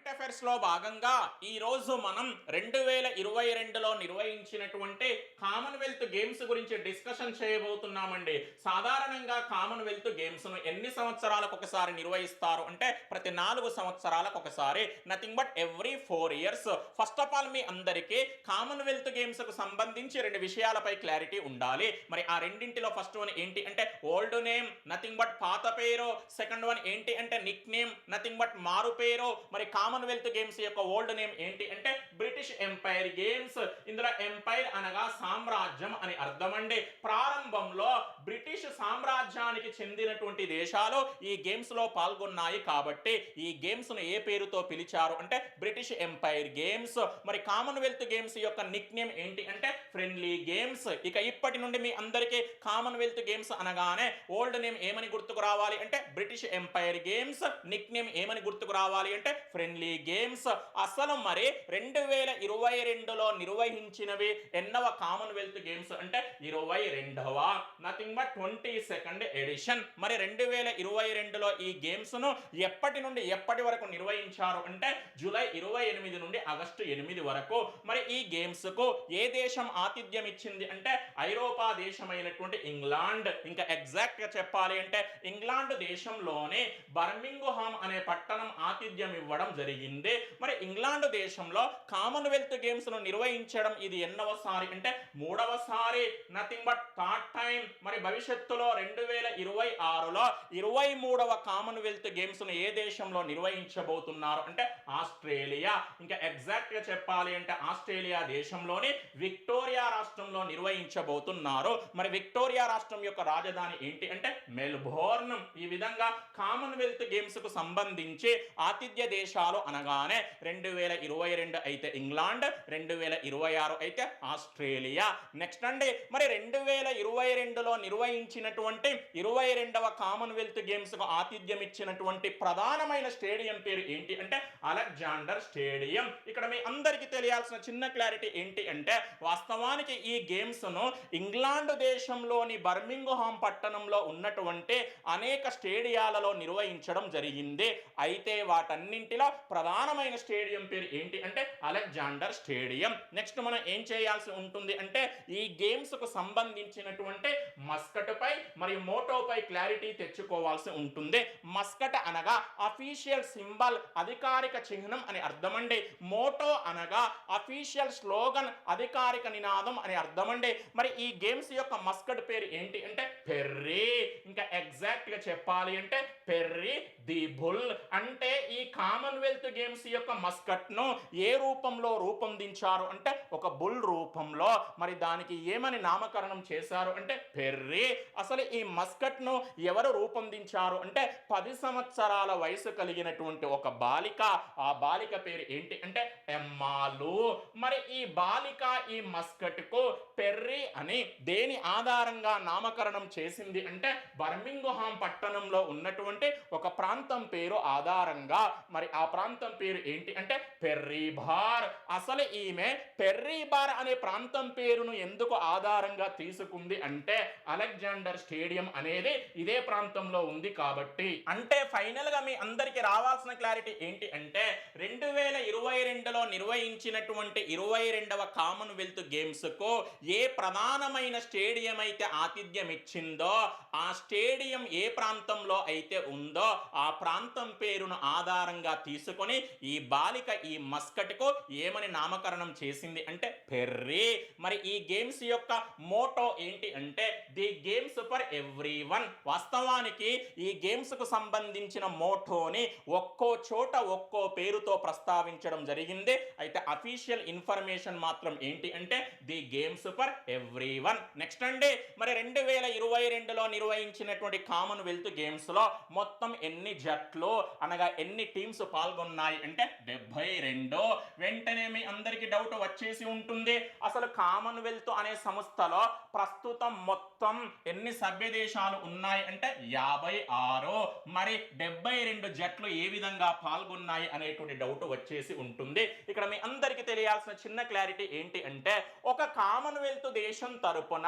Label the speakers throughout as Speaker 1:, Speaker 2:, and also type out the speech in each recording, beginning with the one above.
Speaker 1: Current affairs లో భాగంగా ఈ రోజు మనం 2022లో నిర్వహించినటువంటి కామన్వెల్త్ గేమ్స్ గురించి డిస్కషన్ చేయబోతున్నామండి. సాధారణంగా కామన్వెల్త్ గేమ్స్ ను ఎన్ని సంవత్సరాలకు ఒకసారి నిర్వహిస్తారు అంటే ప్రతి 4 సంవత్సరాలకు ఒకసారి, nothing but every 4 years. First of all మీ అందరికీ కామన్వెల్త్ గేమ్స్ కు సంబంధించి రెండు విషయాలపై క్లారిటీ ఉండాలి. మరి ఆ రెండింటిలో ఫస్ట్ వన్ ఏంటి అంటే ఓల్డ్ నేమ్, నథింగ్ బట్ పాత పేరు. సెకండ్ వన్ ఏంటి అంటే నిక్ నేమ్, నథింగ్ బట్ మారు పేరు. మరి కామన్వెల్త్ గేమ్స్ యొక్క ఓల్డ్ నేమ్ ఏంటి అంటే బ్రిటిష్ ఎంపైర్ గేమ్స్. ఇందులో ఎంపైర్ అనగా సామ్రాజ్యం అని అర్థం అండి. ప్రారంభంలో బ్రిటిష్ సామ్రాజ్యానికి చెందినటువంటి దేశాలు ఈ గేమ్స్ లో పాల్గొన్నాయి కాబట్టి ఈ గేమ్స్ ను ఏ పేరుతో పిలిచారు అంటే బ్రిటిష్ ఎంపైర్ గేమ్స్. మరి కామన్వెల్త్ గేమ్స్ యొక్క నిక్ నేమ్ ఏంటి అంటే ఫ్రెండ్లీ గేమ్స్. ఇక ఇప్పటి నుండి మీ అందరికీ కామన్వెల్త్ గేమ్స్ అనగానే ఓల్డ్ నేమ్ ఏమని గుర్తుకు రావాలి అంటే British empire games, Nick name ఏమని గుర్తుకు రావాలి అంటే ఫ్రెండ్లీ గేమ్స్. అసలు మరి 2022లో నిర్వహించినవి ఎన్నవ కామన్వెల్త్ గేమ్స్ అంటే 22వ, నథింగ్ బట్ 22nd ఎడిషన్. మరి 2022లో ఈ గేమ్స్ ను ఎప్పటి నుండి ఎప్పటి వరకు నిర్వహించారు అంటే జూలై 28 నుండి ఆగస్టు 8 వరకు. మరి ఈ గేమ్స్ కు ఏ దేశం ఆతిథ్యం ఇచ్చింది అంటే ఐరోపా దేశమైనటువంటి ఇంగ్లాండ్. ఇంకా ఎగ్జాక్ట్ గా చెప్పాలి అంటే ఇంగ్లాండ్ దేశంలోనే బర్మింగ్హామ్ అనే పట్టణం ఆతిథ్యం ఇవ్వడం జరిగింది. మరి ఇంగ్లాండ్ దేశంలో కామన్వెల్త్ గేమ్స్ ను నిర్వహించడం ఇది ఎన్నవసారి అంటే మూడవసారి, నథింగ్ బట్ థర్డ్ టైం. మరి భవిష్యత్తులో 2026లో 23వ కామన్వెల్త్ గేమ్స్ ను ఏ దేశంలో నిర్వహించబోతున్నారు అంటే ఆస్ట్రేలియా. ఇంకా ఎగ్జాక్ట్ గా చెప్పాలి అంటే ఆస్ట్రేలియా దేశంలోని విక్టోరియా రాష్ట్రంలో నిర్వహించబోతున్నారు. మరి విక్టోరియా రాష్ట్రం యొక్క రాజధాని ఏంటి అంటే మెల్బోర్న్. ఈ విధంగా కామన్వెల్త్ గేమ్స్ కు సంబంధించి ఆతిథ్య దేశాలు అనగానే 2022 అయితే ఇంగ్లాండ్, 2026 అయితే ఆస్ట్రేలియా. నెక్స్ట్ అండి, మరి 2022లో నిర్వహించినటువంటి 22వ కామన్వెల్త్ గేమ్స్ కు ఆతిథ్యం ఇచ్చినటువంటి ప్రధానమైన స్టేడియం పేరు ఏంటి అంటే అలెగ్జాండర్ స్టేడియం. ఇక్కడ మీ అందరికీ తెలియాల్సిన చిన్న క్లారిటీ ఏంటి అంటే వాస్తవానికి ఈ గేమ్స్ ను ఇంగ్లాండ్ దేశంలోని బర్మింగ్హామ్ పట్టణంలో ఉన్నటువంటి అనేక స్టేడియాలలో నిర్వహించడం జరిగింది. అయితే వాటన్నింటిలో ప్రధానమైన స్టేడియం పేరు ఏంటి అంటే అలెగ్జాండర్ స్టేడియం. నెక్స్ట్ మనం ఏం చేయాల్సి ఉంటుంది అంటే ఈ గేమ్స్ కు సంబంధించినటువంటి మస్కట్ పై మరియు మోటో పై క్లారిటీ తెచ్చుకోవాల్సి ఉంటుంది. మస్కట్ అనగా అఫీషియల్ సింబల్, అధికారిక చిహ్నం అని అర్థమండి. మోటో అనగా అఫీషియల్ స్లోగన్, అధికారిక నినాదం అని అర్థమండి. మరి ఈ గేమ్స్ యొక్క మస్కట్ పేరు ఏంటి అంటే పెర్రీ. ఇంకా ఎగ్జాక్ట్ గా చెప్పాలి అంటే పెర్రీ ది బుల్. అంటే ఈ కామన్వెల్త్ గేమ్స్ యొక్క మస్కట్ ను ఏ రూపంలో రూపొందించారు అంటే ఒక బుల్ రూపంలో. మరి దానికి ఏమని నామకరణం చేశారు అంటే పెర్రీ. అసలు ఈ మస్కట్ ను ఎవరు రూపొందించారు అంటే 10 సంవత్సరాల వయసు కలిగినటువంటి ఒక బాలిక. ఆ బాలిక పేరు ఏంటి అంటే ఎమ్మాలు. మరి ఈ బాలిక ఈ మస్కట్ కు పెర్రీ అని దేని ఆధారంగా నామకరణం చేసింది అంటే బర్మింగ్హామ్ పట్టణంలో ఉన్నటువంటి ఒక ప్రాంతం పేరు ఆధారంగా. మరి ఆ ప్రాంతం పేరు ఏంటి అంటే పెర్రీ బార్. అసలు ఈమె పెర్రీ బార్ అనే ప్రాంతం పేరును ఎందుకు ఆధారంగా తీసుకుంది అంటే అలెగ్జాండర్ స్టేడియం అనేది ఇదే ప్రాంతంలో ఉంది కాబట్టి. అంటే ఫైనల్ గా మీ అందరికి రావాల్సిన క్లారిటీ ఏంటి అంటే 2022లో నిర్వహించినటువంటి 22వ కామన్వెల్త్ గేమ్స్ కు ఏ ప్రధానమైన స్టేడియం అయితే ఆతిథ్యం ఇచ్చిందో ఆ స్టేడియం ఏ ప్రాంతంలో అయితే ఉందో ఆ ప్రాంతం పేరును ఆధారంగా తీసుకొని ఈ బాలిక ఈ మస్కట్ కు ఏమని నామకరణం చేసింది అంటే పెర్రీ. మరి ఈ గేమ్స్ యొక్క మోటో ఏంటి అంటే ది గేమ్స్ ఫర్ ఎవ్రీవన్. వాస్తవానికి ఈ గేమ్స్ కు సంబంధించిన మోటోని ఒక్కో చోట ఒక్కో పేరుతో ప్రస్తావించడం జరిగింది. అయితే అఫీషియల్ ఇన్ఫర్మేషన్ మాత్రం ఏంటి అంటే the games for everyone. Next అండి, మరి 2022లో నిర్వహించినటువంటి కామన్వెల్త్ గేమ్స్ లో మొత్తం ఎన్ని జట్లు అనగా ఎన్ని టీమ్స్ పాల్గొన్నాయి అంటే 72. వెంటనే మీ అందరికీ డౌట్ వచ్చేసి ఉంటుంది, అసలు కామన్వెల్త్ అనే సంస్థలో ప్రస్తుతం మొత్తం ఎన్ని సభ్య దేశాలు ఉన్నాయి అంటే 56. మరి 72 జట్లు ఏ విధంగా పాల్గొన్నాయి అనేటువంటి డౌట్ వచ్చేసి ఉంటుంది. ఇక్కడ మీ అందరికీ తెలియాల్సిన చిన్న క్లారిటీ ఏంటి అంటే ఒక కామన్వెల్త్ దేశం తరపున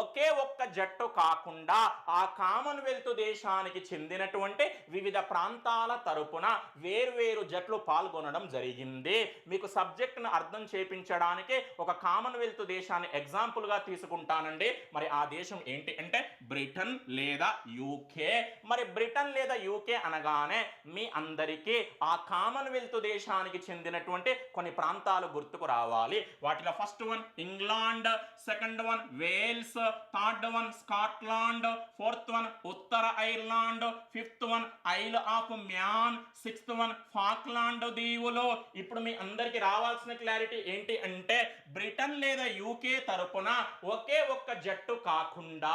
Speaker 1: ఒకే ఒక్క జట్టు కాకుండా ఆ కామన్వెల్త్ దేశానికి చెందినటువంటి వివిధ ప్రాంతాల తరపున వేర్వేరు జట్లు పాల్గొనడం జరిగింది. మీకు సబ్జెక్ట్ను అర్థం చేపించడానికి ఒక కామన్వెల్త్ దేశాన్ని ఎగ్జాంపుల్గా తీసుకుంటానండి. మరి ఆ దేశం ఏంటి అంటే బ్రిటన్ లేదా యూకే. మరి బ్రిటన్ లేదా యూకే అనగానే మీ అందరికీ ఆ కామన్వెల్త్ దేశానికి చెందినటువంటి కొన్ని ప్రాంతాలు గుర్తుకు రావాలి. వాటిలో first one England, second one Wales, third one Scotland, fourth one ఉత్తర Ireland, fifth one Isle of Man, sixth one Falkland దీవులు. ఇప్పుడు మీ అందరికి రావాల్సిన క్లారిటీ ఏంటి అంటే బ్రిటన్ లేదా యూకే తరపున ఒకే ఒక్క జట్టు కాకుండా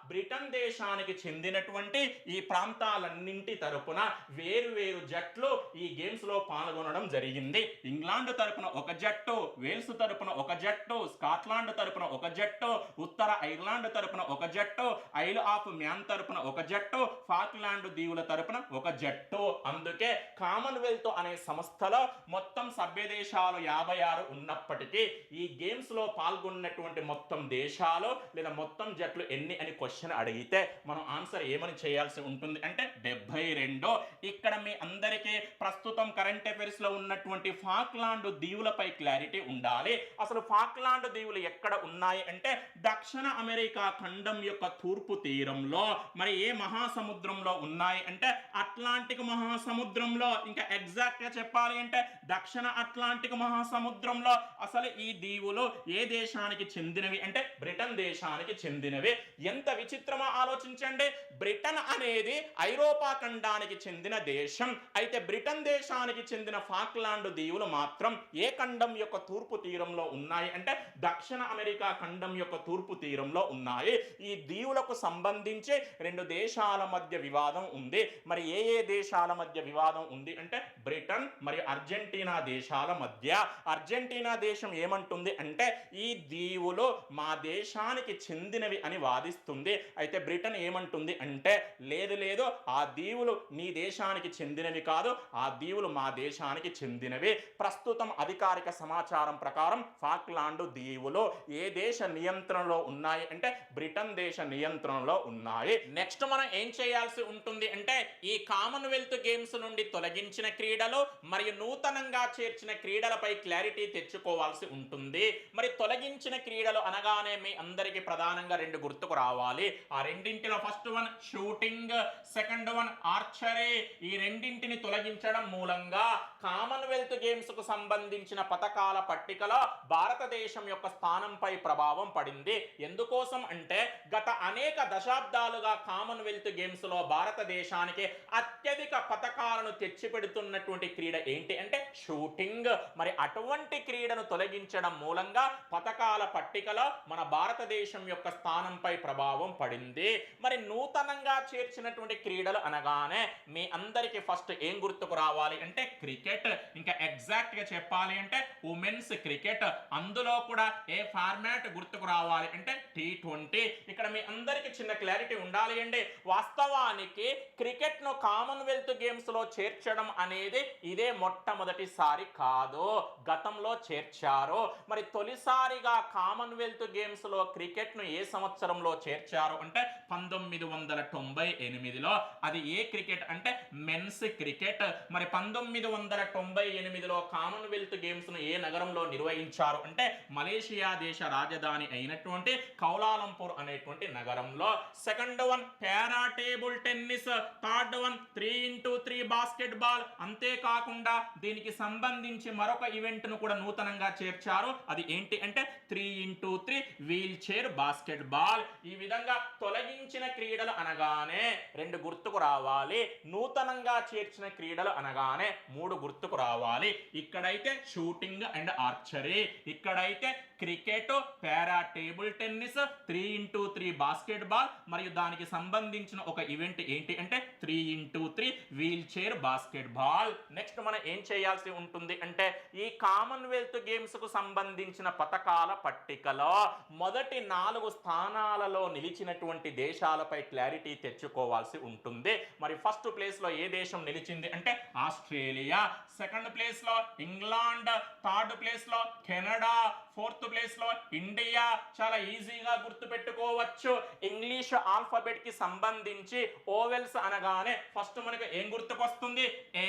Speaker 1: బ్రిటన్ దేశానికి చెందినటువంటి ఈ ప్రాంతాలన్నింటి తరపున వేరు జట్లు ఈ గేమ్స్ లో పాల్గొనడం జరిగింది. ఇంగ్లాండ్ తరపున ఒక జట్టు, వేల్స్ తరపున ఒక జట్టు, స్కాట్లాండ్ తరపున ఒక జట్టు, ఉత్తర ఐర్లాండ్ తరపున ఒక జట్టు, ఐల్ ఆఫ్ మ్యాన్ తరపున ఒక జట్టు, ఫాక్లాండ్ దీవుల తరపున ఒక జట్టు. అందుకే కామన్వెల్త్ అనే సంస్థలో మొత్తం సభ్య దేశాలు 56 ఉన్నప్పటికీ ఈ గేమ్స్ లో పాల్గొన్నటువంటి మొత్తం దేశాలు లేదా మొత్తం జట్లు ఎన్ని అని క్వశ్చన్ అడిగితే మనం ఆన్సర్ ఏమని చేయాల్సి ఉంటుంది అంటే 72. ఇక్కడ మీ అందరికీ ప్రస్తుతం కరెంట్ అఫైర్స్ లో ఉన్నటువంటి ఫాక్లాండ్ దీవులపై క్లారిటీ ఉండాలి. అసలు ఫాక్లాండ్ దీవులు ఎక్కడ ఉన్నాయి అంటే దక్షిణ అమెరికా ఖండం యొక్క తూర్పు తీరంలో. మరి ఏ మహాసముద్రంలో ఉన్నాయి అంటే అట్లాంటిక్ మహాసముద్రంలో. ఇంకా ఎగ్జాక్ట్ గా చెప్పాలి అంటే దక్షిణ అట్లాంటిక్ మహాసముద్రంలో. అసలు ఈ దీవులు ఏ దేశానికి చెందినవి అంటే బ్రిటన్ దేశానికి చెందినవి. ఎంత విచిత్రమో ఆలోచించండి. బ్రిటన్ అనేది ఐరోపా ఖండానికి చెందిన దేశం. అయితే బ్రిటన్ దేశానికి చెందిన ఫాక్లాండ్ దీవులు మాత్రం ఏ ఖండం యొక్క తూర్పు తీరంలో ఉన్నాయి అంటే దక్షిణ అమెరికా ఖండం యొక్క తూర్పు తీరంలో ఉన్నాయి. ఈ దీవులకు సంబంధించి రెండు దేశాల మధ్య వివాదం ఉంది. మరి ఏ దేశాల మధ్య వివాదం ఉంది అంటే బ్రిటన్ మరియు అర్జెంటీనా దేశాల మధ్య. అర్జెంటీనా దేశం ఏమంటుంది అంటే ఈ దీవులు మా దేశానికి చెందినవి అని వాదిస్తుంది. అయితే బ్రిటన్ ఏమంటుంది అంటే లేదు ఆ దీవులు నీ దేశానికి చెందినవి కాదు, ఆ దీవులు మా దేశానికి చెందినవి. ప్రస్తుతం అధికారిక సమాచారం ప్రకారం ఫాక్లాండ్ దీవులు ఏ దేశ నియంత్రణలో ఉన్నాయి అంటే బ్రిటన్ దేశ నియంత్రణలో ఉన్నాయి. నెక్స్ట్ మనం ఏం చేయాల్సి ఉంటుంది అంటే ఈ కామన్వెల్త్ గేమ్స్ నుండి తొలగించిన క్రీడలు మరియు నూతనంగా చేర్చిన క్రీడలపై క్లారిటీ తెచ్చుకోవాల్సి ఉంటుంది. మరి తొలగించిన క్రీడలు అనగానే మీ అందరికీ ప్రధానంగా రెండు గుర్తుకు రావాలి. ఆ రెండింటిలో first one shooting, second one archery. ఈ రెండింటిని తొలగించడం మూలంగా కామన్వెల్త్ గేమ్స్ కు సంబంధించిన పతకాల పట్టికలో భారతదేశం యొక్క స్థానంపై ప్రభావం పడింది. ఎందుకోసం అంటే గత అనేక దశాబ్దాలుగా కామన్వెల్త్ గేమ్స్ లో భారతదేశానికి అత్యధిక పతకాలను తెచ్చిపెడుతున్నటువంటి క్రీడ ఏంటి అంటే షూటింగ్. మరి అటువంటి క్రీడను తొలగించడం మూలంగా పతకాల పట్టికలో మన భారతదేశం యొక్క స్థానంపై ప్రభావం పడింది. మరి నూతనంగా చేర్చినటువంటి క్రీడలు అనగానే మీ అందరికీ ఫస్ట్ ఏం గుర్తుకు రావాలి అంటే క్రికెట్. ఇంకా ఎగ్జాక్ట్ గా చెప్పాలి అంటే ఉమెన్స్ క్రికెట్. అందులో కూడా ఏ ఫార్మాట్ గుర్తుకు రావాలి అంటే T20. ఇక్కడ మీ అందరికీ చిన్న క్లారిటీ ఉండాలి అండి. వాస్తవానికి క్రికెట్ ను కామన్వెల్త్ గేమ్స్ లో చేర్చడం అనేది ఇదే మొట్టమొదటిసారి కాదు, గతంలో చేర్చారు. మరి తొలిసారిగా కామన్వెల్త్ గేమ్స్ లో క్రికెట్ ను ఏ సంవత్సరంలో చేర్చారు అంటే 1998లో. అది ఏ క్రికెట్ అంటే మెన్స్ క్రికెట్. మరి 1998లో కామన్వెల్త్ గేమ్స్ ను ఏ నగరంలో నిర్వహించారు అంటే మలేషియా దేశ రాజధాని అయినటువంటి కౌలాలంపూర్ అనేటువంటి నగరంలో. సెకండ్ వన్ పారా table tennis, third one 3x3 basket ball. అంతేకాకుండా దీనికి సంబంధించి మరొక ఈవెంట్ ను కూడా నూతనంగా చేర్చారు. అది ఏంటి అంటే 3x3 wheelchair basket ball. ఈ విధంగా తొలగించిన క్రీడలు అనగానే రెండు గుర్తుకు రావాలి, నూతనంగా చేర్చిన క్రీడలు అనగానే మూడు గుర్తుకు రావాలి. ఇక్కడైతే షూటింగ్ అండ్ ఆర్చరీ, ఇక్కడైతే cricket, para table tennis, 3x3 basketball మరియు దానికి సంబంధించిన ఒక ఈవెంట్ ఏంటి అంటే 3x3 wheelchair basketball. Next మనం ఏం చేయాల్సి ఉంటుంది అంటే ఈ కామన్వెల్త్ గేమ్స్ కు సంబంధించిన పతకాల పట్టికలో మొదటి 4 స్థానాలలో నిలిచినటువంటి దేశాలపై క్లారిటీ తెచ్చుకోవాల్సి ఉంటుంది. మరి ఫస్ట్ ప్లేస్ లో ఏ దేశం నిలిచింది అంటే ఆస్ట్రేలియా, సెకండ్ ప్లేస్ లో ఇంగ్లాండ్, థర్డ్ ప్లేస్ లో కెనడా, ఫోర్త్ ప్లేస్ లో ఇండియా, చాలా ఈజీగా గుర్తు పెట్టుకోవచ్చు. ఇంగ్లీష్ ఆల్ఫాబెట్ కి సంబంధించి ఓవెల్స్ అనగానే ఫస్ట్ మనకు ఏం గుర్తుకొస్తుంది? ఏ.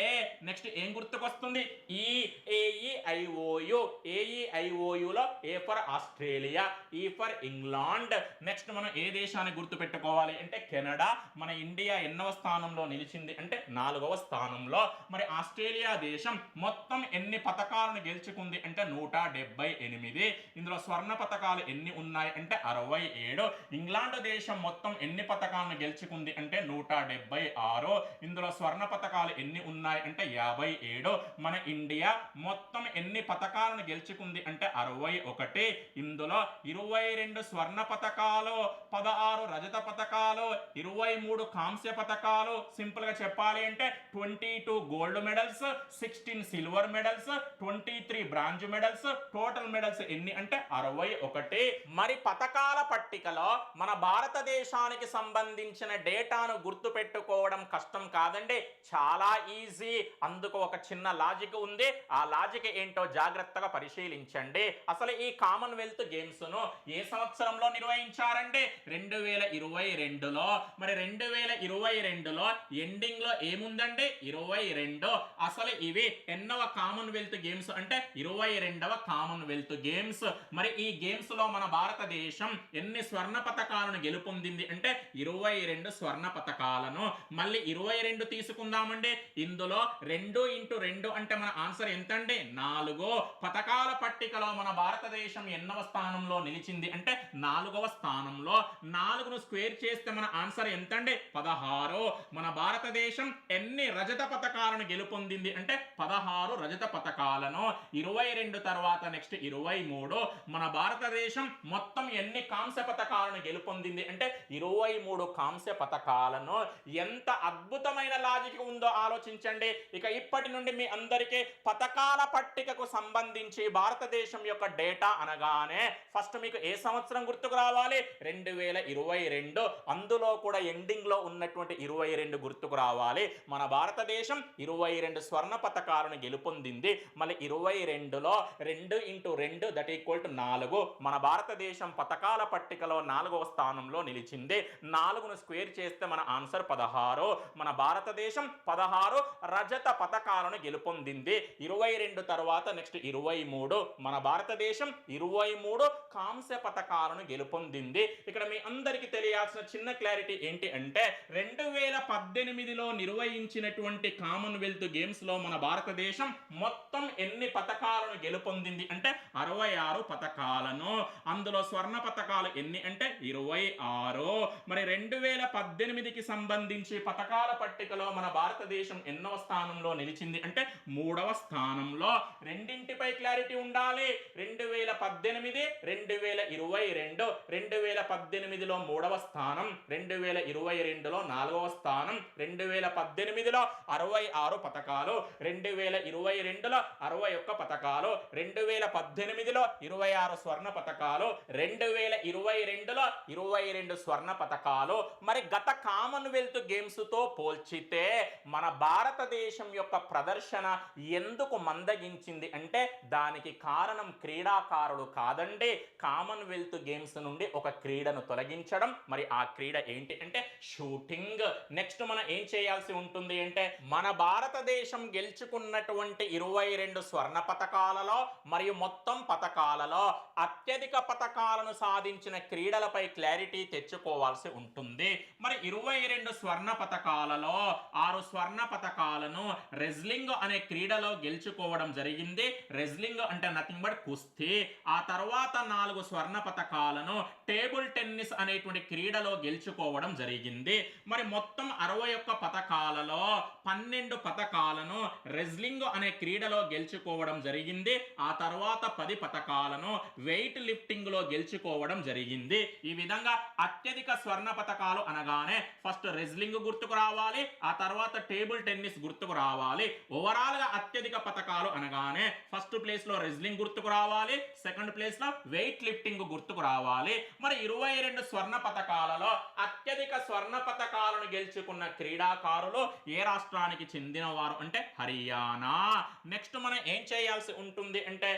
Speaker 1: నెక్స్ట్ ఏం గుర్తుకొస్తుంది? ఈ. ఏఈఐఓయు. ఏఈఐఓయులో ఏ ఫర్ ఆస్ట్రేలియా, ఈ ఫర్ ఇంగ్లాండ్. నెక్స్ట్ మనం ఏ దేశాన్ని గుర్తు పెట్టుకోవాలి అంటే కెనడా. మన ఇండియా ఎన్నవ స్థానంలో నిలిచింది అంటే 4వ స్థానంలో. మరి ఆస్ట్రేలియా దేశం మొత్తం ఎన్ని పతకాలను గెలుచుకుంది అంటే 178. ఇందులో స్వర్ణ పతకాలు ఎన్ని ఉన్నాయి అంటే 67. ఇంగ్లాండ్ దేశం మొత్తం ఎన్ని పతకాలను గెలుచుకుంది అంటే 176. ఇందులో స్వర్ణ పతకాలు ఎన్ని ఉన్నాయి అంటే 57. మన ఇండియా మొత్తం ఎన్ని పతకాలను గెలుచుకుంది అంటే 61. ఇందులో 22 స్వర్ణ పతకాలు, 16 రజత పతకాలు, 23 కాంస్య పతకాలు. సింపుల్ గా చెప్పాలి అంటే 22 gold medals, 16 silver medals, 23 bronze medals. Total medals ఎన్ని అంటే 61. మరి పతకాల పట్టికలో మన భారతదేశానికి సంబంధించిన డేటాను గుర్తు పెట్టుకోవడం కష్టం కాదండి, చాలా ఈజీ. అందుకు ఒక చిన్న లాజిక్ ఉంది, ఆ లాజిక్ ఏంటో జాగ్రత్తగా పరిశీలించండి. అసలు ఈ కామన్వెల్త్ గేమ్స్ ను ఏ సంవత్సరంలో నిర్వహించారండి? 2022లో. మరి 2022లో ఎండింగ్ లో ఏముందండి? 22. అసలు ఇవి ఎన్నవ కామన్వెల్త్ గేమ్స్ అంటే 22వ కామన్వెల్త్ గేమ్స్. మరి ఈ గేమ్స్ లో మన భారతదేశం ఎన్ని స్వర్ణ పతకాలను గెలుపొందింది అంటే 22 స్వర్ణ పతకాలను. మళ్ళీ 22 తీసుకుందామండి. ఇందులో 2 ఇంటూ 2 అంటే మన ఆన్సర్ ఎంతండి? 4. పతకాల పట్టికలో మన భారతదేశం ఎన్నవ స్థానంలో నిలిచింది అంటే 4వ స్థానంలో. 4ను స్క్వేర్ చేస్తే మన ఆన్సర్ ఎంతండి? 16. మన భారతదేశం ఎన్ని రజత పతకాలను గెలుపొందింది అంటే 16 రజత పతకాలను. 22 తర్వాత నెక్స్ట్ 23. మన భారతదేశం మొత్తం ఎన్ని కాంస్య పతకాలను గెలుపొందింది అంటే 23 కాంస్య పతకాలను. ఎంత అద్భుతమైన లాజిక్ ఉందో ఆలోచించండి. ఇక ఇప్పటి నుండి మీ అందరికీ పతకాల పట్టికకు సంబంధించి భారతదేశం యొక్క డేటా అనగానే ఫస్ట్ మీకు ఏ సంవత్సరం గుర్తుకు రావాలి? 2022. అందులో కూడా ఎండింగ్ లో ఉన్నటువంటి 22 గుర్తుకు రావాలి. మన భారతదేశం 22 స్వర్ణ పతకాలను గెలుపొందింది. మళ్ళీ 22లో 2 ఇంటూ 2 దట్ ఈక్వల్ టు 4. మన భారతదేశం పతకాల పట్టికలో 4వ స్థానంలో నిలిచింది. 4ను స్క్వేర్ చేస్తే మన ఆన్సర్ 16. మన భారతదేశం 16 రజత పతకాలను గెలుపొందింది. 22 తర్వాత నెక్స్ట్ 23. మన భారతదేశం 23 కాంస్య పతకాలను గెలుపొందింది. ఇక్కడ మీ అందరికీ తెలియాల్సిన చిన్న క్లారిటీ ఏంటి అంటే 2018లో నిర్వహించినటువంటి కామన్వెల్త్ గేమ్స్ లో మన భారతదేశం మొత్తం ఎన్ని పతకాలను గెలుపొందింది అంటే 66 పతకాలను. అందులో స్వర్ణ పతకాలు ఎన్ని అంటే 26. మరి 2018కి సంబంధించి పతకాల పట్టికలో మన భారతదేశం ఎన్నవ స్థానంలో నిలిచింది అంటే 3వ స్థానంలో. రెండింటిపై క్లారిటీ ఉండాలి. 2018, 2022. 2018లో 3వ స్థానం, 2022లో 4వ స్థానం. 2018లో 66 పతకాలు, 2022లో 61 పతకాలు, 2018లో 26 స్వర్ణ పతకాలు, 2022లో 22 స్వర్ణ పతకాలు. మరి గత కామన్వెల్త్ గేమ్స్ తో పోల్చితే మన భారతదేశం యొక్క ప్రదర్శన ఎందుకు మందగించింది అంటే దానికి కారణం క్రీడాకారులు కాదండి, కామన్వెల్త్ గేమ్స్ నుండి ఒక క్రీడను తొలగించడం. మరి ఆ క్రీడ ఏంటి అంటే షూటింగ్. నెక్స్ట్ మనం ఏం చేయాల్సి ఉంటుంది అంటే మన భారతదేశం గెలుచుకున్నటువంటి 22 స్వర్ణ పతకాలలో మరియు మొత్తం పతకాలలో అత్యధిక పతకాలను సాధించిన క్రీడలపై క్లారిటీ తెచ్చుకోవాల్సి ఉంటుంది. మరి 22 స్వర్ణ పతకాలలో 6 స్వర్ణ పతకాలను రెజ్లింగ్ అనే క్రీడలో గెలుచుకోవడం జరిగింది. రెజ్లింగ్ అంటే నథింగ్ బట్ కుస్తీ. ఆ తర్వాత 4 స్వర్ణ పతకాలను టేబుల్ టెన్నిస్ అనేటువంటి క్రీడలో గెలుచుకోవడం జరిగింది. మరి మొత్తం 61 పతకాలలో 12 పతకాలను రెజ్లింగ్ అనే క్రీడలో గెలుచుకోవడం జరిగింది. ఆ తర్వాత 10 పతకాలను వెయిట్ లిఫ్టింగ్ లో గెలుచుకోవడం జరిగింది. ఈ విధంగా అత్యధిక స్వర్ణ పతకాలు అనగానే ఫస్ట్ రెజ్లింగ్ గుర్తుకు రావాలి, ఆ తర్వాత టేబుల్ టెన్నిస్ గుర్తుకు రావాలి. ఓవరాల్ గా అత్యధిక పతకాలు అనగానే ఫస్ట్ ప్లేస్ లో రెజ్లింగ్ గుర్తుకు రావాలి, సెకండ్ ప్లేస్ లో వెయిట్ లిఫ్టింగ్ గుర్తుకు రావాలి. మరి 22 స్వర్ణ పతకాలలో అత్యధిక స్వర్ణ పతకాలను గెలుచుకున్న క్రీడాకారులు ఏ రాష్ట్రానికి చెందిన వారు అంటే హర్యానా. నెక్స్ట్ మనం ఏం చేయాల్సి ఉంటుంది అంటే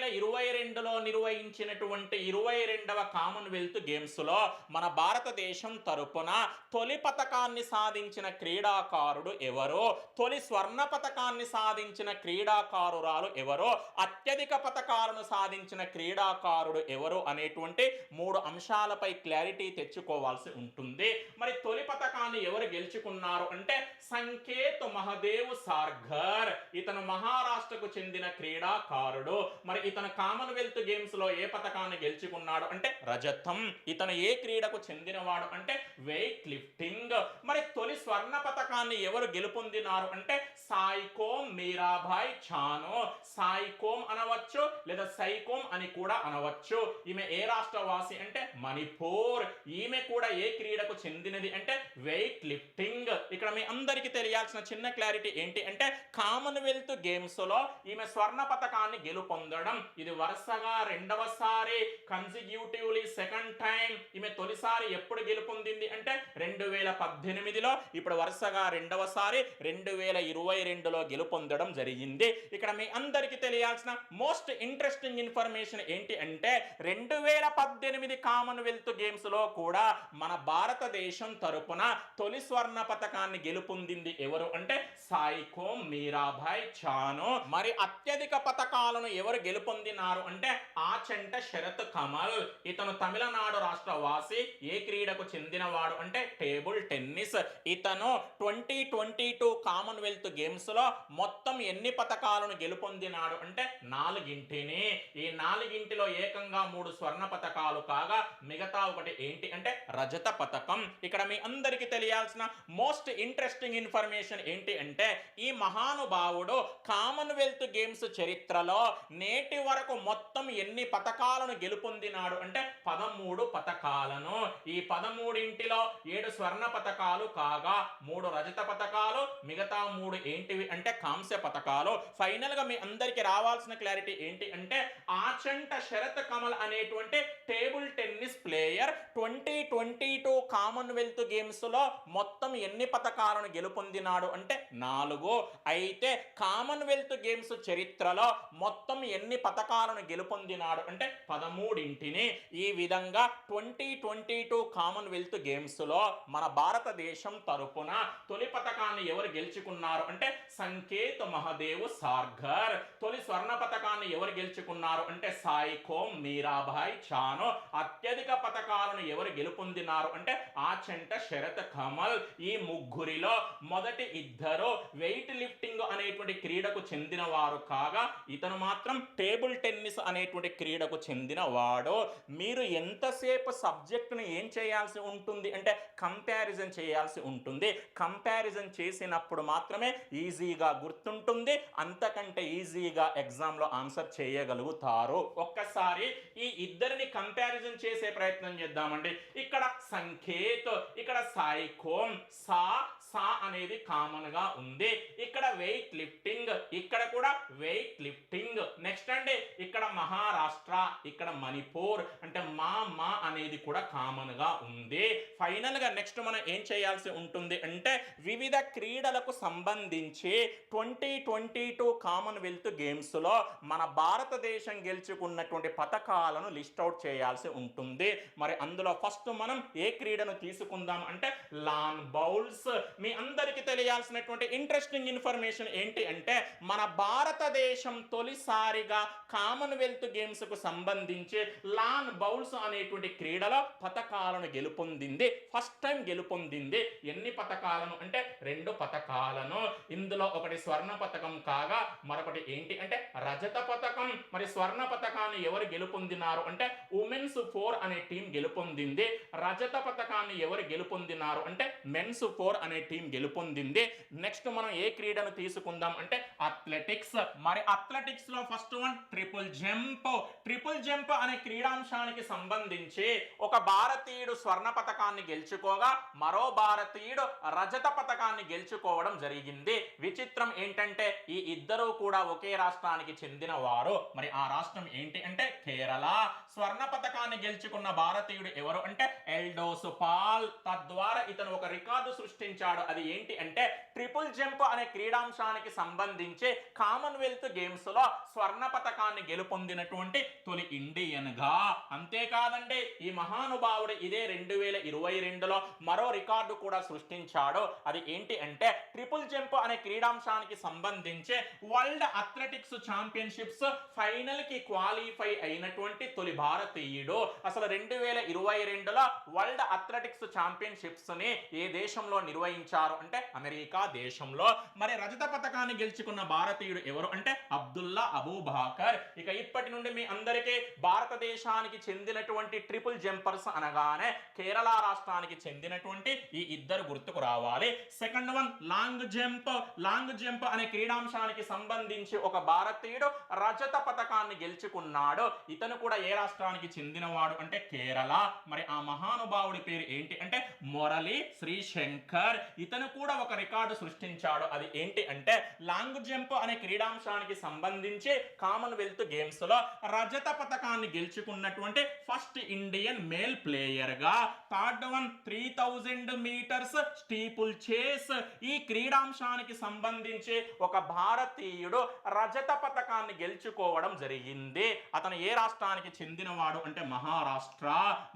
Speaker 1: 2022లో నిర్వహించినటువంటి 22వ కామన్వెల్త్ గేమ్స్లో మన భారతదేశం తరపున తొలి పతకాన్ని సాధించిన క్రీడాకారుడు ఎవరు, తొలి స్వర్ణ పతకాన్ని సాధించిన క్రీడాకారురాలు ఎవరు, అత్యధిక పతకాలను సాధించిన క్రీడాకారుడు ఎవరు అనేటువంటి 3 అంశాలపై క్లారిటీ తెచ్చుకోవాల్సి ఉంటుంది. మరి తొలి పతకాన్ని ఎవరు గెలుచుకున్నారు అంటే సంకేత్ మహదేవ్ సార్గర్. ఇతను మహారాష్ట్రకు చెందిన క్రీడాకారుడు. మరి ఇతను కామన్వెల్త్ గేమ్స్ లో ఏ పతకాన్ని గెలుచుకున్నాడు అంటే రజతం. ఇతను ఏ క్రీడకు చెందినవాడు అంటే వెయిట్ లిఫ్టింగ్. మరి తొలి స్వర్ణ పతకాన్ని ఎవరు గెలుపొందినారు అంటే సాయికోమ్ మీరాబాయ్ చానో. సాయికోమ్ అనవచ్చు లేదా సైకోమ్ అని కూడా అనవచ్చు. ఈమె ఏ రాష్ట్రవాసి అంటే మణిపూర్. ఈమె కూడా ఏ క్రీడకు చెందినది అంటే వెయిట్ లిఫ్టింగ్. ఇక్కడ మీ అందరికీ తెలియాల్సిన చిన్న క్లారిటీ ఏంటి అంటే కామన్వెల్త్ గేమ్స్ లో ఈమె స్వర్ణ పతకాన్ని గెలుపొందడం ఇది వరుసగా రెండవసారి, కన్సిక్యూటివ్లీ సెకండ్ టైం. ఈమె తొలిసారి ఎప్పుడు గెలుపొందింది అంటే 2018లో, ఇప్పుడు వరుసగా రెండవసారి 2022లో గెలుపొందడం జరిగింది. ఇక్కడ మీ అందరికీ తెలియాల్సిన మోస్ట్ ఇంట్రెస్టింగ్ ఇన్ఫర్మేషన్ ఏంటి అంటే 2018 కామన్వెల్త్ గేమ్స్ లో కూడా మన భారతదేశం తరపున తొలి స్వర్ణ పతకాన్ని గెలుపొందింది ఎవరు అంటే సాయికోమ్ మీరాబాయ్ చానో. మరి అత్యధిక పతకాలను ఎవరు గెలుపొందినారు అంటే ఆచంట శరత్ కమల్. ఇతను తమిళనాడు రాష్ట్ర వాసి. ఏ క్రీడకు చెందినవాడు అంటే టేబుల్ టెన్నిస్. ఇతను 2022 కామన్వెల్త్ గేమ్స్ లో మొత్తం ఎన్ని పతకాలను గెలుపొందినాడు అంటే 4. ఈ 4లో ఏకంగా 3 స్వర్ణ పతకాలు కాగా మిగతా ఒకటి ఏంటి అంటే రజత పతకం. ఇక్కడ మీ అందరికీ తెలియాల్సిన మోస్ట్ ఇంట్రెస్టింగ్ ఇన్ఫర్మేషన్ ఏంటి అంటే ఈ మహానుభావుడు కామన్వెల్త్ గేమ్స్ చరిత్రలో నేటి వరకు మొత్తం ఎన్ని పతకాలను గెలుపొందినాడు అంటే 13 పతకాలను. ఈ 13లో 7 స్వర్ణ పతకాలు కాగా 3 రజత పతకాలు, మిగతా 3 ఏంటివి అంటే కాంస్య పతకాలు. ఫైనల్ గా మీ అందరికీ రావాల్సిన క్లారిటీ ఏంటి అంటే ఆచంట శరత్ కమల్ అనేటువంటి table tennis player 2022 Commonwealth games లో మొత్తం ఎన్ని పతకాలను గెలుపొందినాడు అంటే 4. అయితే కామన్వెల్త్ గేమ్స్ చరిత్రలో మొత్తం ఎన్ని పతకాలను గెలుపొందినాడు అంటే 13. ఈ విధంగా 2022 కామన్వెల్త్ గేమ్స్ లో మన భారతదేశం తరపున తొలి పతకాన్ని ఎవరు గెలుచుకున్నారు అంటే సంకేత్ మహదేవ్ సార్గర్. తొలి స్వర్ణ పతకాన్ని ఎవరు గెలుచుకున్నారు అంటే సాయికోమ్ మీరాబాయ్ చానో. అత్యధిక పతకాలను ఎవరు గెలుపొందినారు అంటే ఆచంట శరత్ కమల్. ఈ ముగ్గురిలో మొదటి ఇద్దరు వెయిట్ లిఫ్టింగ్ అనేటువంటి క్రీడకు చెందిన వారు కాగా ఇతను మాత్రం టేబుల్ టెన్నిస్ అనేటువంటి క్రీడకు చెందిన వాడు. మీరు ఎంతసేపు సబ్జెక్టును ఏం చేయాల్సి ఉంటుంది అంటే కంపారిజన్ చేయాల్సి ఉంటుంది. కంపారిజన్ చేసినప్పుడు మాత్రమే ఈజీగా గుర్తుంటుంది, అంతకంటే ఈజీగా ఎగ్జామ్లో ఆన్సర్ చేయగలుగుతారు. ఒక్కసారి ఈ ఇద్దరిని కంపారిజన్ చేసే ప్రయత్నం చేద్దామండి. ఇక్కడ సంకేత్, ఇక్కడ సాయికోమ్. సా అనేది కామన్ గా ఉంది. ఇక్కడ వెయిట్ లిఫ్టింగ్, ఇక్కడ కూడా వెయిట్ లిఫ్టింగ్. నెక్స్ట్ అండి ఇక్కడ మహారాష్ట్ర, ఇక్కడ మణిపూర్. అంటే మా అనేది కూడా కామన్ గా ఉంది. ఫైనల్ గా నెక్స్ట్ మనం ఏం చేయాల్సి ఉంటుంది అంటే వివిధ క్రీడలకు సంబంధించి 2022 కామన్వెల్త్ గేమ్స్ లో మన భారతదేశం గెలుచుకున్నటువంటి పతకాలను లిస్ట్ అవుట్ చేయాల్సి ఉంటుంది. మరి అందులో ఫస్ట్ మనం ఏ క్రీడను తీసుకుందాం అంటే లాన్ బౌల్స్. మీ అందరికీ తెలియాల్సినటువంటి ఇంట్రెస్టింగ్ ఇన్ఫర్మేషన్ ఏంటి అంటే మన భారతదేశం తొలిసారిగా కామన్వెల్త్ గేమ్స్ కు సంబంధించి లాన్ బౌల్స్ అనేటువంటి క్రీడలో పతకాలను గెలుపొందింది. First time గెలుపొందింది. ఎన్ని పతకాలను అంటే 2 పతకాలను. ఇందులో ఒకటి స్వర్ణ పతకం కాగా మరొకటి ఏంటి అంటే రజత పతకం. మరి స్వర్ణ పతకాన్ని ఎవరు గెలుపొందినారు అంటే ఉమెన్స్ 4 అనే టీం గెలుపొందింది. రజత పతకాన్ని ఎవరు గెలుపొందినారు అంటే మెన్స్ 4 అనే టీం గెలుపొందింది. నెక్స్ట్ మనం ఏ క్రీడను తీసుకుందాం అంటే అథ్లెటిక్స్. మరి అథ్లెటిక్స్ లో first one triple jump. Triple jump అనే క్రీడాంశానికి సంబంధించి ఒక భారతీయుడు స్వర్ణ పతకాన్ని గెలుచుకోగా మరో భారతీయుడు రజత పతకాన్ని గెలుచుకోవడం జరిగింది. విచిత్రం ఏంటంటే ఈ ఇద్దరు కూడా ఒకే రాష్ట్రానికి చెందిన వారు. మరి ఆ రాష్ట్రం ఏంటి అంటే కేరళ. స్వర్ణ పతకాన్ని గెలుచుకున్న భారతీయుడు ఎవరు అంటే ఎల్డోస్ పాల్. తద్వారా ఇతను ఒక రికార్డు సృష్టించాడు. అది ఏంటి అంటే ట్రిపుల్ జంప్ అనే క్రీడాంశానికి సంబంధించి కామన్వెల్త్ గేమ్స్ లో స్వర్ణ పతకాన్ని పతకాన్ని గెలుపొందినటువంటి తొలి ఇండియన్ గా. అంతేకాదండి ఈ మహానుభావుడు ఇదే 2022లో మరో రికార్డు కూడా సృష్టించాడు. అది ఏంటి అంటే ట్రిపుల్ జంప్ అనే క్రీడాంశానికి సంబంధించి వరల్డ్ అథ్లెటిక్స్ ఛాంపియన్షిప్స్ ఫైనల్ కి క్వాలిఫై అయినటువంటి తొలి భారతీయుడు. అసలు 2022లో వరల్డ్ అథ్లెటిక్స్ ఛాంపియన్షిప్స్ ని ఏ దేశంలో నిర్వహించారు అంటే అమెరికా దేశంలో. మరి రజత పతకాన్ని గెలుచుకున్న భారతీయుడు ఎవరు అంటే అబ్దుల్లా అబూబకర్. ఇక ఇప్పటి నుండి మీ అందరికీ భారతదేశానికి చెందినటువంటి ట్రిపుల్ జంపర్స్ అనగానే కేరళ రాష్ట్రానికి చెందినటువంటి ఈ ఇద్దరు గుర్తుకు రావాలి. Second one long jump. Long jump అనే క్రీడాంశానికి సంబంధించి ఒక భారతీయుడు రజత పతకాన్ని గెలుచుకున్నాడు. ఇతను కూడా ఏ రాష్ట్రానికి చెందినవాడు అంటే కేరళ. మరి ఆ మహానుభావుడి పేరు ఏంటి అంటే మురళి శ్రీశంకర్. ఇతను కూడా ఒక రికార్డు సృష్టించాడు. అది ఏంటి అంటే లాంగ్ జంప్ అనే క్రీడాంశానికి సంబంధించి కామన్వెల్త్ గేమ్స్ లో రజత పతకాన్ని గెలుచుకున్నటువంటి ఫస్ట్ ఇండియన్ మేల్ ప్లేయర్ గా. థర్డ్ వన్ 3000 మీటర్స్ స్టీపుల్ చేస్. ఈ క్రీడాంశానికి సంబంధించి ఒక భారతీయుడు రజత పతకాన్ని గెలుచుకోవడం జరిగింది. అతను ఏ రాష్ట్రానికి చెందినవాడు అంటే మహారాష్ట్ర.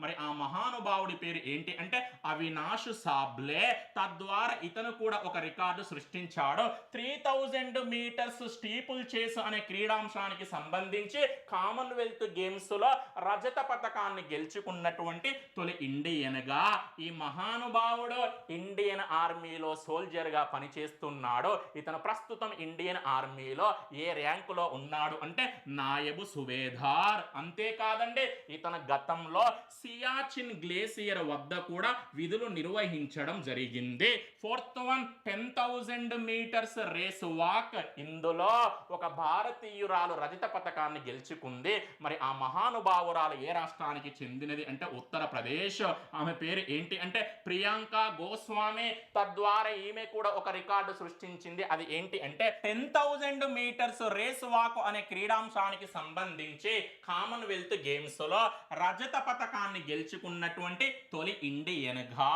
Speaker 1: మరి ఆ మహానుభావుడి పేరు ఏంటి అంటే అవినాష్ సాబ్లే. తద్వారా ఇతను కూడా ఒక రికార్డు సృష్టించాడు. 3000 మీటర్స్ స్టీపుల్ చేస్ అనే క్రీడాంశానికి సంబంధించి కామన్వెల్త్ గేమ్స్ లో రజత పతకాన్ని గెలుచుకున్నటువంటి తొలి ఇండియన్ గా ఈ మహానుభావుడు ఇండియన్ ఆర్మీలో సోల్జర్ గా పనిచేస్తున్నాడు. ఇతను ప్రస్తుతం ఇండియన్ ఆర్మీలో ఏ ర్యాంకులో ఉన్నాడు అంటే నాయబు సుబేదార్. అంతేకాదండి ఇతను గతంలో సియాచిన్ గ్లేసియర్ వద్ద కూడా విధులు నిర్వహించడం జరిగింది. Fourth one 10,000 metres race walk. ఇందులో ఒక భారతీయురాలు రజత పతకాన్ని గెలుచుకుంది. మరి ఆ మహానుభావురాలు ఏ రాష్ట్రానికి చెందినది అంటే ఉత్తరప్రదేశ్. ఆమె పేరు ఏంటి అంటే ప్రియాంక గోస్వామి. తద్వారా ఈమె కూడా ఒక రికార్డు సృష్టించింది. అది ఏంటి అంటే 10,000 మీటర్స్ రేస్ వాక్ అనే క్రీడాంశానికి సంబంధించి కామన్వెల్త్ గేమ్స్ లో రజత పతకాన్ని గెలుచుకున్నటువంటి తొలి ఇండియన్ గా.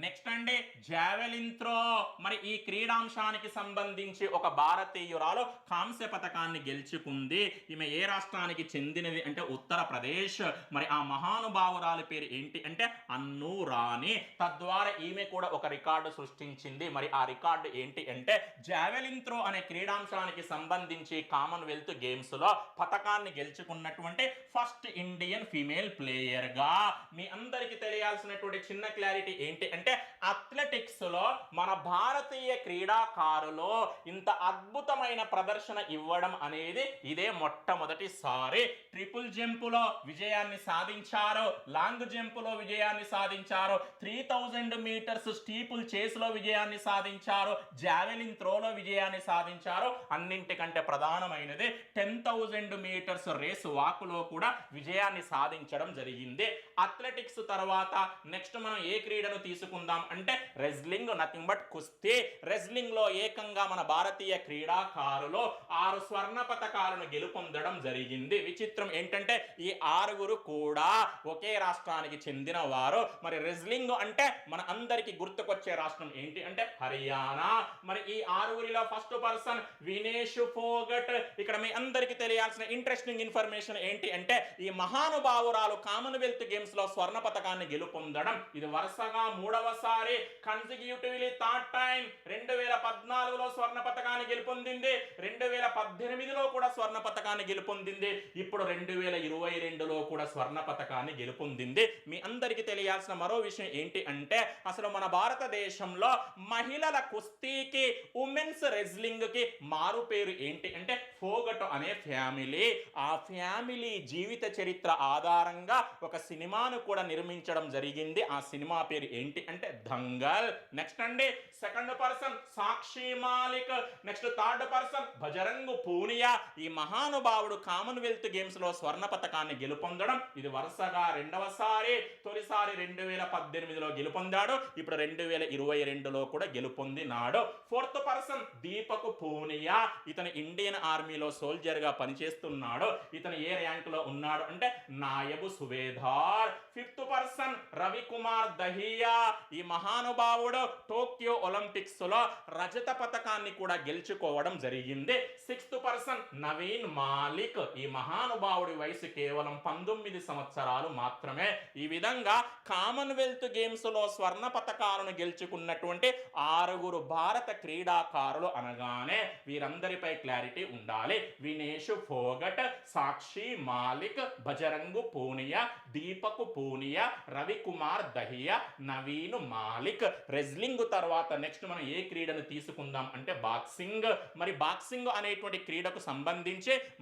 Speaker 1: నెక్స్ట్ అండి జావెలిన్ త్రో. మరి ఈ క్రీడాంశానికి సంబంధించి ఒక భారతీయురాలు కాంస్య పతకాన్ని గెలుచుకుంది. ఈమె ఏ రాష్ట్రానికి చెందినది అంటే ఉత్తరప్రదేశ్. మరి ఆ మహానుభావురాలి పేరు ఏంటి అంటే అన్ను రాణి. తద్వారా ఈమె కూడా ఒక రికార్డు సృష్టించింది. మరి ఆ రికార్డు ఏంటి అంటే జావెలిన్ త్రో అనే క్రీడాంశానికి సంబంధించి కామన్వెల్త్ గేమ్స్ లో పతకాన్ని గెలుచుకున్నటువంటి ఫస్ట్ ఇండియన్ ఫీమేల్ ప్లేయర్ గా. మీ అందరికీ తెలియాల్సినటువంటి చిన్న క్లారిటీ ఏంటి అంటే అథ్లెటిక్స్ లో మన భారతీయ క్రీడాకారులు ఇంత అద్భుతమైన ప్రదర్శన ఇవ్వడం అనేది ఇదే మొట్టమొదటిసారి. ట్రిపుల్ జంపులో విజయాన్ని సాధించారు, లాంగ్ జంపులో విజయాన్ని సాధించారు, 3000 మీటర్స్ స్టీపుల్ చేస్లో విజయాన్ని సాధించారు, జావెలిన్ త్రోలో విజయాన్ని సాధించారు. అన్నింటికంటే ప్రధానమైనది 10,000 మీటర్స్ రేస్ వాకులో కూడా విజయాన్ని సాధించడం జరిగింది. అథ్లెటిక్స్ తర్వాత నెక్స్ట్ మనం ఏ క్రీడను తీసుకుందాం అంటే రెజ్లింగ్, నథింగ్ బట్ కుస్తీ. రెజ్లింగ్ లో ఏకంగా మన భారతీయ క్రీడాకారులు 6 స్వర్ణ పతకాలను గెలుపొందడం జరిగింది. విచిత్రం ఏంటంటే ఈ 6 కూడా ఒకే రాష్ట్రానికి చెందిన వారు. మరి రెజ్లింగ్ అంటే మన అందరికి గుర్తుకొచ్చే రాష్ట్రం ఏంటి అంటే హర్యానా. మరి ఈ 6 ఫస్ట్ పర్సన్ వినేష్ ఫోగట్. ఇక్కడ మీ అందరికి తెలియాల్సిన ఇంట్రెస్టింగ్ ఇన్ఫర్మేషన్ ఏంటి అంటే ఈ మహానుభావురాలు కామన్వెల్త్ గేమ్స్ లో స్వర్ణ పతకాన్ని గెలుపొందడం ఇది వరుసగా 3వసారి. Consecutively third time. 2014లో స్వర్ణ పతకాన్ని గెలుపొందింది, 2018లో కూడా స్వర్ణ పతకాన్ని గెలుపొందింది, ఇప్పుడు 2022లో కూడా స్వర్ణ పతకాన్ని గెలుపొందింది. మీ అందరికీ తెలియాల్సిన మరో విషయం ఏంటి అంటే అసలు మన భారతదేశంలో మహిళల కుస్తీకి ఉమెన్స్ రెజ్లింగ్ కి మారు పేరు ఏంటి అంటే ఫోగట్ అనే ఫ్యామిలీ. ఆ ఫ్యామిలీ జీవిత చరిత్ర ఆధారంగా ఒక సినిమాను కూడా నిర్మించడం జరిగింది. ఆ సినిమా పేరు ఏంటి అంటే దంగల్. నెక్స్ట్ అండి second person Sakshi Malik. Next third person Bajrang Punia. ఈ మహానుభావుడు కామన్వెల్త్ గేమ్స్ లో స్వర్ణ పతకాన్ని గెలుపొందడం ఇది వరుసగా 2వసారి. తొలిసారి 2018లో గెలుపొందాడు, ఇప్పుడు 2022లో కూడా గెలుపొందినాడు. Fourth person Deepak Punia. ఇతను ఇండియన్ ఆర్మీలో సోల్జర్ గా పనిచేస్తున్నాడు. ఇతను ఏ ర్యాంక్ లో ఉన్నాడు అంటే నాయబు సుబేదార్. Fifth person Ravikumar Dahiya. ఈ మహానుభావుడు టోక్యో ఒలింపిక్స్ లో రజత పతకాన్ని కూడా గెలుచుకోవడం జరిగింది. Sixth person Naveen Naveen Malik. ఈ మహానుభావుడి వయసు కేవలం 19 సంవత్సరాలు మాత్రమే. ఈ విధంగా కామన్వెల్త్ గేమ్స్ లో స్వర్ణ పతకాలను గెలుచుకున్నటువంటి 6 భారత క్రీడాకారులు అనగానే వీరందరిపై క్లారిటీ ఉండాలి. వినేష్ ఫోగట్, సాక్షి మాలిక్, బజరంగు పూనియా, దీపక్ పూనియా, రవికుమార్ దహియా, నవీన్ మాలిక్. రెజ్లింగ్ తర్వాత నెక్స్ట్ మనం ఏ క్రీడను తీసుకుందాం అంటే బాక్సింగ్. మరి బాక్సింగ్ అనేటువంటి క్రీడకు సంబంధించి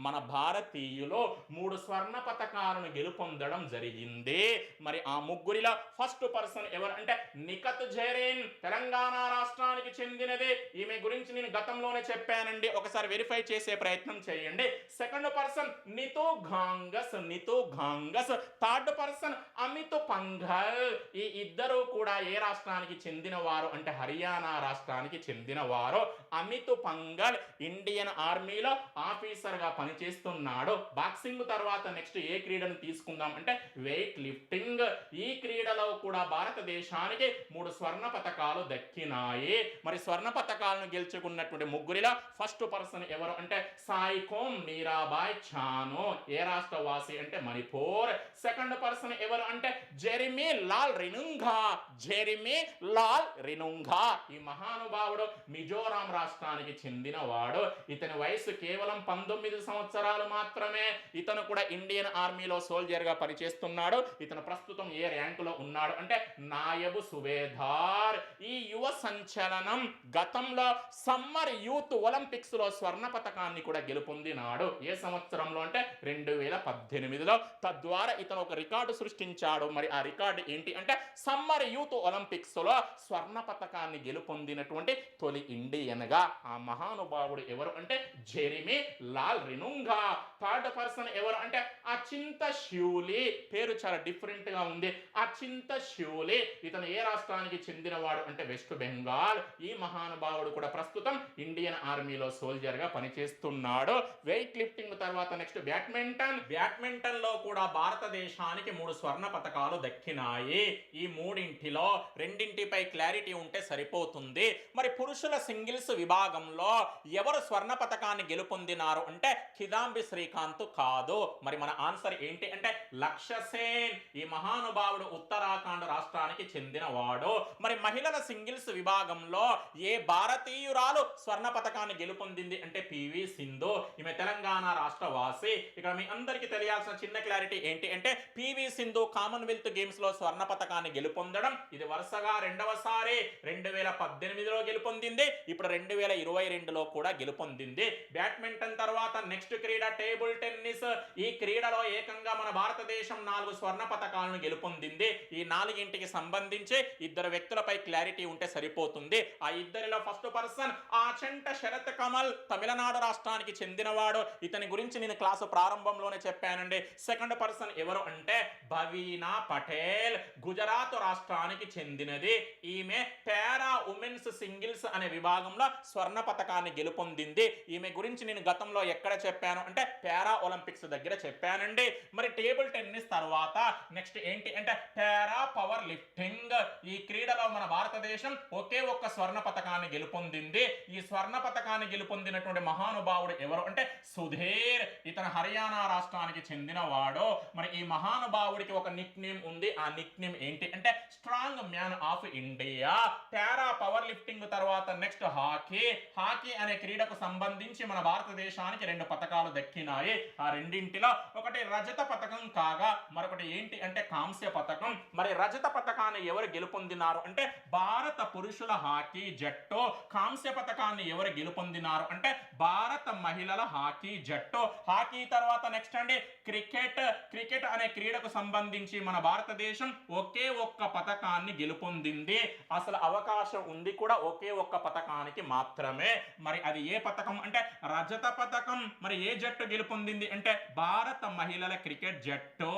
Speaker 1: మన భారతీయులు 3 స్వర్ణ పతకాలను గెలుపొందడం జరిగింది. మరి ఆ ముగ్గురిలో ఫస్ట్ పర్సన్ ఎవరు అంటే నిఖత్ జరీన్, తెలంగాణ రాష్ట్రానికి చెందినది. ఈమె గురించి నేను గతంలోనే చెప్పానండి, ఒకసారి వెరిఫై చేసే ప్రయత్నం చేయండి. Second person Nitu Ghanghas, third person Amit Panghal. ఈ ఇద్దరు కూడా ఏ రాష్ట్రానికి చెందిన వారు అంటే హర్యానా రాష్ట్రానికి చెందిన వారు. అమిత్ పంఘల్ ఇండియన్ ఆర్మీలో ఆఫీసర్ గా పనిచేస్తున్నాడు. బాక్సింగ్ తర్వాత నెక్స్ట్ ఏ క్రీడను తీసుకుందాం అంటే వెయిట్ లిఫ్టింగ్. ఈ క్రీడలో కూడా భారతదేశానికి 3 స్వర్ణ పతకాలు దక్కినాయి. మరి స్వర్ణ పతకాలను గెలుచుకున్నటువంటి ముగ్గురిలో ఫస్ట్ పర్సన్ ఎవరు అంటే సాయికోమ్ మీరాబాయ్ చానో, ఏ రాష్ట్ర వాసి అంటే మణిపూర్. సెకండ్ పర్సన్ ఎవరు అంటే జెరిమీ లాల్ రినుంగా. ఈ మహానుభావుడు మిజోరాం రాష్ట్రానికి చెందిన వాడు. ఇతని వయసు కేవలం 19 సంవత్సరాలు మాత్రమే. ఇతను కూడా ఇండియన్ ఆర్మీలో సోల్జర్ గా పనిచేస్తున్నాడు. ఇతను ప్రస్తుతం ఏ ర్యాంకులో ఉన్నాడు అంటే నాయబు సుబేదార్. ఈ యువ సంచలనం గతంలో సమ్మర్ యూత్ ఒలింపిక్స్ లో స్వర్ణ పతకాన్ని కూడా గెలుపొందినాడు. ఏ సంవత్సరంలో అంటే 2018లో. తద్వారా ఇతను ఒక రికార్డు సృష్టించాడు. మరి ఆ రికార్డు ఏంటి అంటే సమ్మర్ యూత్ ఒలింపిక్స్ లో స్వర్ణ పతకాన్ని గెలుపొందినటువంటి తొలి ఇండియన్ గా ఆ మహానుభావుడు ఎవరు అంటే జెరిమీ లాల్ రినుంగా. థర్డ్ పర్సన్ ఎవరు అంటే అచింత శూలి. పేరు చాలా డిఫరెంట్ గా ఉంది, అచింత శూలి. ఇతను ఏ రాష్ట్రానికి చెందినవాడు అంటే వెస్ట్ బెంగాల్. ఈ మహానుభావుడు కూడా ప్రస్తుతం ఇండియన్ ఆర్మీలో సోల్జర్ గా పనిచేస్తున్నాడు. వెయిట్ లిఫ్టింగ్ తర్వాత నెక్స్ట్ బ్యాడ్మింటన్ లో కూడా భారతదేశానికి 3 స్వర్ణ పతకాలు దక్కినాయి. ఈ మూడింటిలో రెండింటిపై క్లారిటీ ఉంటే సరిపోతుంది. మరి పురుషుల సింగిల్స్ విభాగంలో ఎవరు స్వర్ణ పతకాన్ని గెలుపొందినారు అంటే కిదాంబి శ్రీకాంత్ కాదు. మరి మన ఆన్సర్ ఏంటి అంటే లక్ష్య సేన్. ఈ మహానుభావుడు ఉత్తరాఖండ్ రాష్ట్రానికి చెందినవాడు. మరి మహిళల సింగిల్స్ విభాగంలో ఏ భారతీయురాలు స్వర్ణ పతకాన్ని గెలుపొందింది అంటే పివి సింధు. ఈమె తెలంగాణ రాష్ట్ర వాసి. ఇక్కడ మీ అందరికీ తెలియాల్సిన చిన్న క్లారిటీ ఏంటి అంటే పివి సింధు కామన్వెల్త్ గేమ్స్ లో స్వర్ణ పతకాన్ని గెలుపొందడం ఇది వరుసగా రెండవసారి. 2018లో గెలుపొందింది, ఇప్పుడు 2022లో కూడా గెలుపొందింది. బ్యాడ్మింటన్ తర్వాత నెక్స్ట్ క్రీడ టేబుల్ టెన్నిస్. ఈ క్రీడలో ఏకంగా మన భారతదేశం 4 స్వర్ణ పతకాలను గెలుపొందింది. ఈ 4ంటికి సంబంధించి ఇద్దరు వ్యక్తులపై క్లారిటీ ఉంటే సరిపోతుంది. ఆ ఇద్దరిలో ఫస్ట్ పర్సన్ ఆచంట శరత్ కమల్, తమిళనాడు రాష్ట్రానికి చెందినవాడు. ఇతని గురించి నేను క్లాసు ప్రారంభంలోనే చెప్పానండి. సెకండ్ పర్సన్ ఎవరు అంటే భవీనా పటేల్, గుజరాత్ రాష్ట్రానికి చెందినది. ఈమె పారా ఉమెన్స్ సింగిల్స్ అనే విభాగంలో స్వర్ణ పతకాన్ని గెలుపొందింది. ఈమె గురించి నేను గతంలో ఎక్కడ చెప్పాను అంటే పారా ఒలింపిక్స్ దగ్గర చెప్పానండి. మరి టేబుల్ టెన్నిస్ తర్వాత నెక్స్ట్ ఏంటి అంటే పారా పవర్ లిఫ్టింగ్. ఈ క్రీడలో మన భారతదేశం ఒకే ఒక్క స్వర్ణ పతకాన్ని గెలుపొందింది. ఈ స్వర్ణ పతకాన్ని గెలుపొందినటువంటి మహానుభావుడు ఎవరు అంటే సుధీర్. ఇతను హర్యానా రాష్ట్రానికి చెందినవాడు. మరి ఈ మహానుభావుడికి ఒక నిక్ నేమ్ ఉంది. ఆ నిక్ నేమ్ ఏంటి అంటే strong man of India. Para power lifting తర్వాత నెక్స్ట్ హాకీ అనే క్రీడకు సంబంధించి మన భారతదేశానికి 2 పతకాలు దక్కినాయి. ఆ రెండింటిలో ఒకటి రజత పతకం కాగా మరొకటి ఏంటి అంటే కాంస్య పతకం. మరి రజత పతకాన్ని ఎవరు గెలుపొందినారు అంటే భారత పురుషుల హాకీ జట్టు. కాంస్య పతకాన్ని ఎవరు గెలుపొందినారు అంటే భారత మహిళల హాకీ జట్టు. హాకీ తర్వాత నెక్స్ట్ అండి క్రికెట్ అనే క్రీడకు సంబంధించి మన భారతదేశం ఒకే ఒక్క పతకాన్ని గెలుపొందింది. అసలు అవకాశం ఉంది కూడా ఒకే ఒక్క పతకానికి మాత్రమే. మరి అది ఏ పతకం అంటే రజత పతకం. మరి ఏ జట్టు గెలుపొందింది అంటే భారత మహిళల క్రికెట్ జట్టు.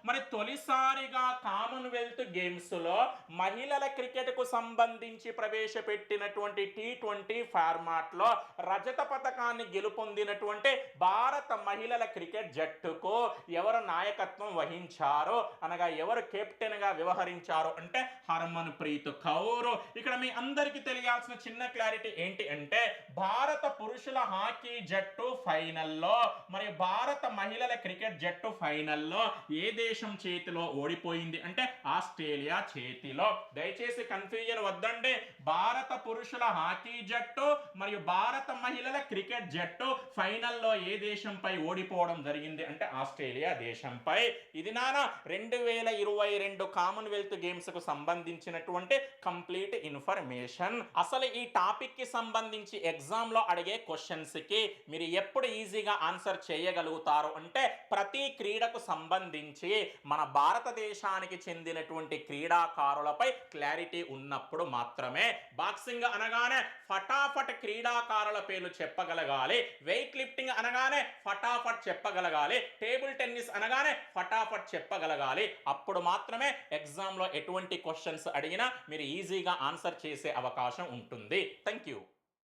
Speaker 1: మరి తొలిసారిగా కామన్వెల్త్ గేమ్స్ లో మహిళల క్రికెట్ కు సంబంధించి ప్రవేశపెట్టినటువంటి T20 ఫార్మాట్ లో రజత పతకాన్ని గెలుపొందినటువంటి భారత మహిళల క్రికెట్ జట్టుకు ఎవరు నాయకత్వం వహించారు అనగా ఎవరు కెప్టెన్ గా వ్యవహరించారు అంటే హర్మన్ ప్రీత్ కౌర్. ఇక్కడ మీ అందరికీ తెలియాల్సిన చిన్న క్లారిటీ ఏంటి అంటే భారత పురుషుల హాకీ జట్టు ఫైనల్లో మరియు భారత మహిళల క్రికెట్ జట్టు ఫైనల్లో ఏ దేశం చేతిలో ఓడిపోయింది అంటే ఆస్ట్రేలియా చేతిలో. దయచేసి కన్ఫ్యూజన్ వద్దండి. భారత పురుషుల హాకీ జట్టు మరియు భారత మహిళల క్రికెట్ జట్టు ఫైనల్లో ఏ దేశంపై ఓడిపోవడం జరిగింది అంటే ఆస్ట్రేలియా దేశంపై. ఇది నానా 2022 కామన్వెల్త్ గేమ్స్ కు సంబంధించినటువంటి కంప్లీట్ ఇన్ఫర్మేషన్. అసలు ఈ టాపిక్ కి సంబంధించి ఎగ్జామ్ లో అడిగే క్వశ్చన్స్ కి మీరు ఎప్పుడు ఈజీగా ఆన్సర్ చేయగలుగుతారు అంటే ప్రతి క్రీడకు సంబంధించి మన భారతదేశానికి చెందినటువంటి క్రీడాకారులపై క్లారిటీ ఉన్నప్పుడు మాత్రమే. బాక్సింగ్ అనగానే ఫటాఫట్ క్రీడాకారుల పేర్లు చెప్పగలగాలి, వెయిట్ లిఫ్టింగ్ అనగానే ఫటాఫట్ చెప్పగలగాలి, టేబుల్ టెన్నిస్ అనగానే ఫటాఫట్ చెప్పగలగాలి. అప్పుడు మాత్రమే ఎగ్జామ్లో ఎటువంటి క్వశ్చన్స్ అడిగినా మీరు ఈజీగా ఆన్సర్ చేసే అవకాశం ఉంటుంది. Thank you.